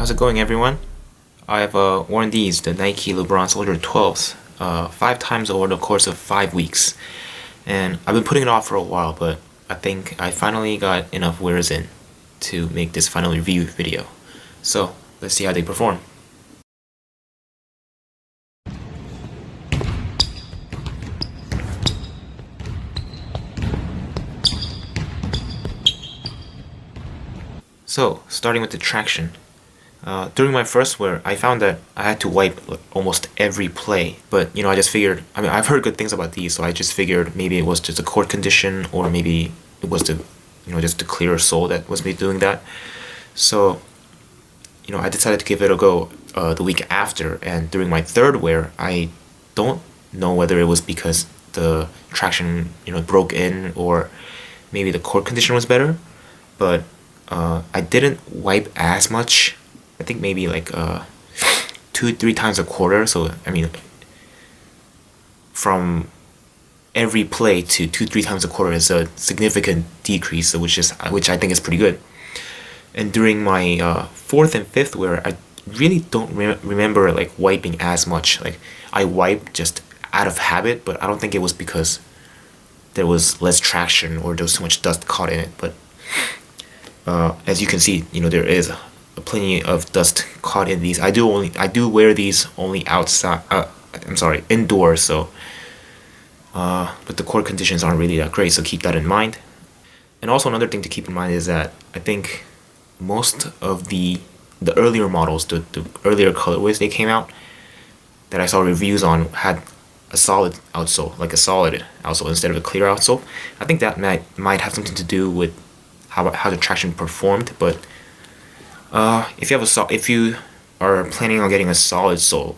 How's it going, everyone? I've worn these, the Nike Lebron Soldier 12s, 5 times over the course of 5 weeks. And I've been putting it off for a while, but I think I finally got enough wears in to make this final review video. So, let's see how they perform. So, starting with the traction. During my first wear, I found that I had to wipe almost every play, but I just figured, I've heard good things about these, so I just figured maybe it was just a court condition, or maybe it was just the clearer sole that was me doing that. So, I decided to give it a go the week after, and during my third wear, I don't know whether it was because the traction, broke in, or maybe the court condition was better, but I didn't wipe as much. I think maybe like 2-3 times a quarter. So from every play to 2-3 times a quarter is a significant decrease, which I think is pretty good. And during my fourth and fifth wear, I really don't remember like wiping as much. Like I wiped just out of habit, but I don't think it was because there was less traction or there was too much dust caught in it. But as you can see, there is plenty of dust caught in these. I do wear these only outside. Indoors. So, but the court conditions aren't really that great. So keep that in mind. And also another thing to keep in mind is that I think most of the earlier models, the earlier colorways they came out that I saw reviews on had a solid outsole, like a solid outsole instead of a clear outsole. I think that might have something to do with how the traction performed, but if you are planning on getting a solid outsole,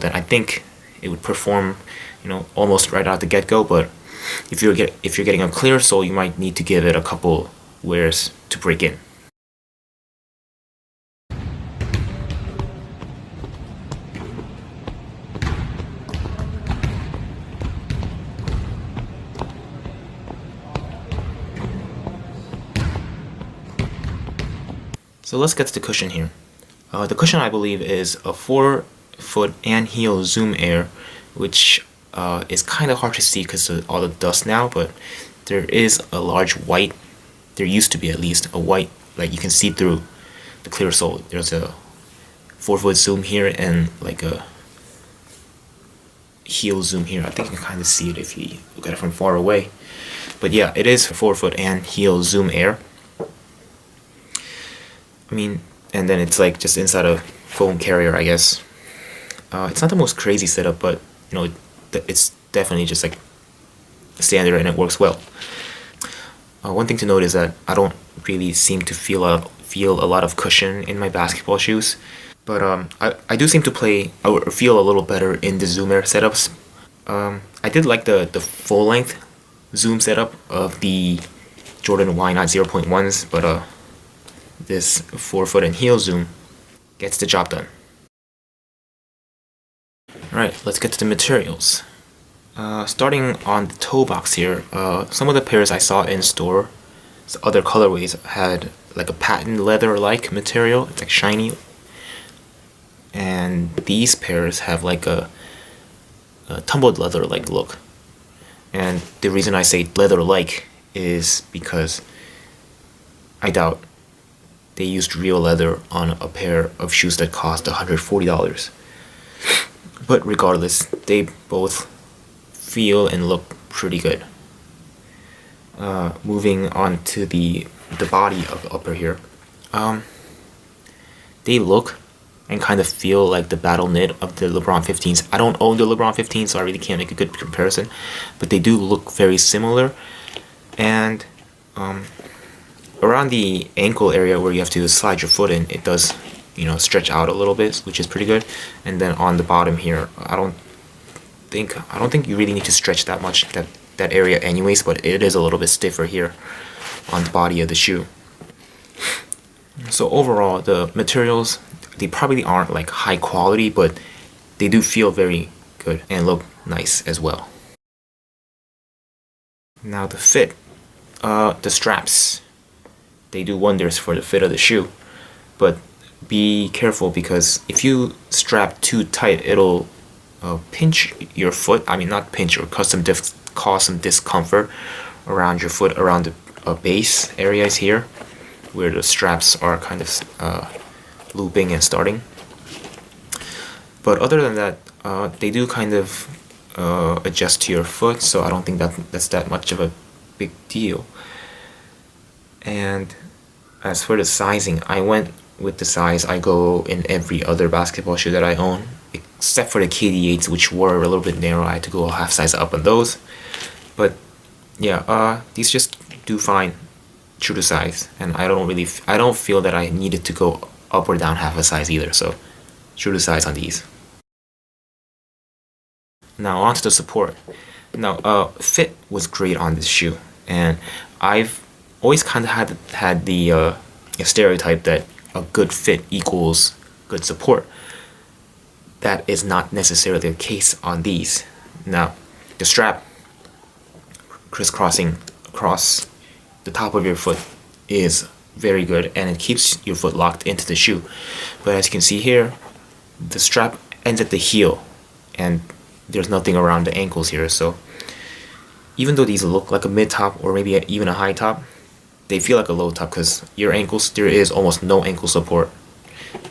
then I think it would perform almost right out the get-go. But if you're getting a clear sole, you might need to give it a couple wears to break in. So let's get to the cushion here. The cushion, I believe, is a 4-foot and heel Zoom Air, which is kind of hard to see because of all the dust now, but there is a large white, there used to be at least, a white, like you can see through the clear sole. There's a 4-foot zoom here and like a heel zoom here. I think you can kind of see it if you look at it from far away. But yeah, it is 4-foot and heel Zoom Air. And then it's like just inside a foam carrier, I guess. It's not the most crazy setup, but it's definitely just like standard and it works well. One thing to note is that I don't really seem to feel a lot of cushion in my basketball shoes, but I do seem to feel a little better in the Zoom Air setups. I did like the full length zoom setup of the Jordan Y Not 0.1s, but this 4-foot and heel zoom gets the job done. Alright, let's get to the materials. Starting on the toe box here, some of the pairs I saw in store, other colorways, had like a patent leather-like material. It's like shiny. And these pairs have like a tumbled leather-like look. And the reason I say leather-like is because I doubt they used real leather on a pair of shoes that cost $140. But regardless, they both feel and look pretty good. Moving on to the body of upper here. They look and kind of feel like the battle knit of the LeBron 15s. I don't own the LeBron 15s, so I really can't make a good comparison, but they do look very similar. And around the ankle area where you have to slide your foot in, it does stretch out a little bit, which is pretty good. And then on the bottom here, I don't think you really need to stretch that much that area anyways, but it is a little bit stiffer here on the body of the shoe. So overall, the materials, they probably aren't like high quality, but they do feel very good and look nice as well. Now the fit, the straps, they do wonders for the fit of the shoe. but be careful because if you strap too tight, it'll pinch your foot. I mean, not pinch, or cause some discomfort around your foot, around the base areas here, where the straps are kind of looping and starting. But other than that, they do kind of adjust to your foot, so I don't think that's that much of a big deal. And as for the sizing, I went with the size I go in every other basketball shoe that I own, except for the KD8s, which were a little bit narrow. I had to go a half size up on those. But yeah, these just do fine, true to size, and I don't feel that I needed to go up or down half a size either. So true to size on these. Now onto the support. Now, fit was great on this shoe, and I've always kind of had the stereotype that a good fit equals good support. That is not necessarily the case on these. Now, the strap crisscrossing across the top of your foot is very good, and it keeps your foot locked into the shoe. But as you can see here, the strap ends at the heel, and there's nothing around the ankles here. So even though these look like a mid top or maybe even a high top, they feel like a low top because your ankles, there is almost no ankle support,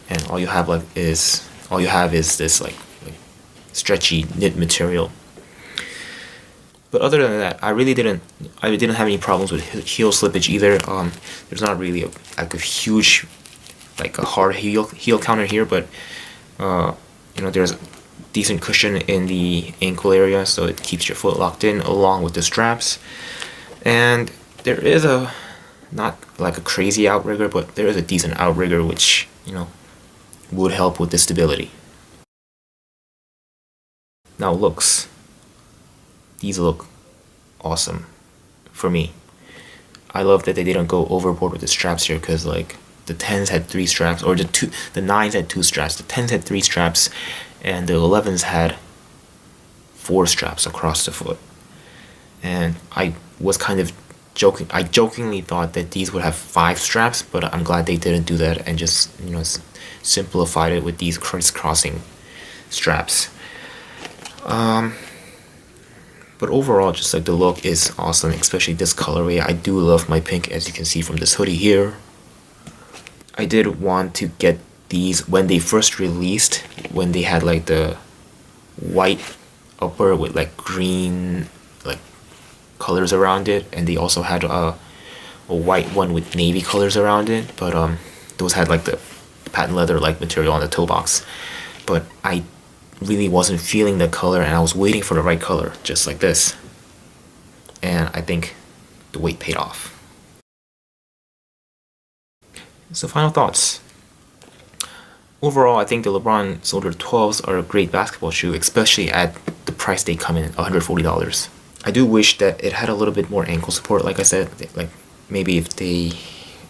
and all you have is this like stretchy knit material. But other than that, I didn't have any problems with heel slippage either. There's not really a huge, like a hard heel counter here, but there's decent cushion in the ankle area, so it keeps your foot locked in along with the straps. And there is not like a crazy outrigger, but there is a decent outrigger which would help with the stability. Now looks. These look awesome for me. I love that they didn't go overboard with the straps here, because like the 10s had 3 straps, or the 9s had 2 straps, the 10s had 3 straps, and the 11s had 4 straps across the foot. And I was kind of I jokingly thought that these would have 5 straps, but I'm glad they didn't do that and just simplified it with these crisscrossing straps. But overall, just like the look is awesome, especially this colorway. I do love my pink, as you can see from this hoodie here. I did want to get these when they first released, when they had like the white upper with like green like colors around it, and they also had a white one with navy colors around it, but those had like the patent leather like material on the toe box. But I really wasn't feeling the color, and I was waiting for the right color, just like this, and I think the wait paid off. So final thoughts. Overall, I think the Lebron Soldier 12s are a great basketball shoe, especially at the price they come in, $140. I do wish that it had a little bit more ankle support, like I said, like maybe if they,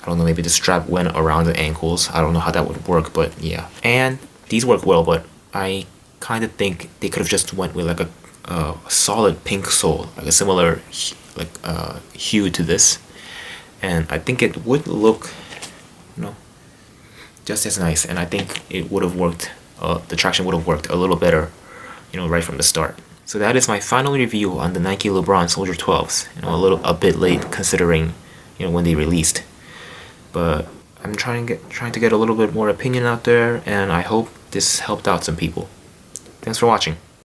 I don't know, maybe the strap went around the ankles. I don't know how that would work, but yeah. And these work well, but I kind of think they could have just went with like a solid pink sole, like a similar hue to this, and I think it would look just as nice, and I think it would have worked, the traction would have worked a little better right from the start. So that is my final review on the Nike LeBron Soldier 12s. A bit late considering when they released, but I'm trying to get a little bit more opinion out there, and I hope this helped out some people. Thanks for watching.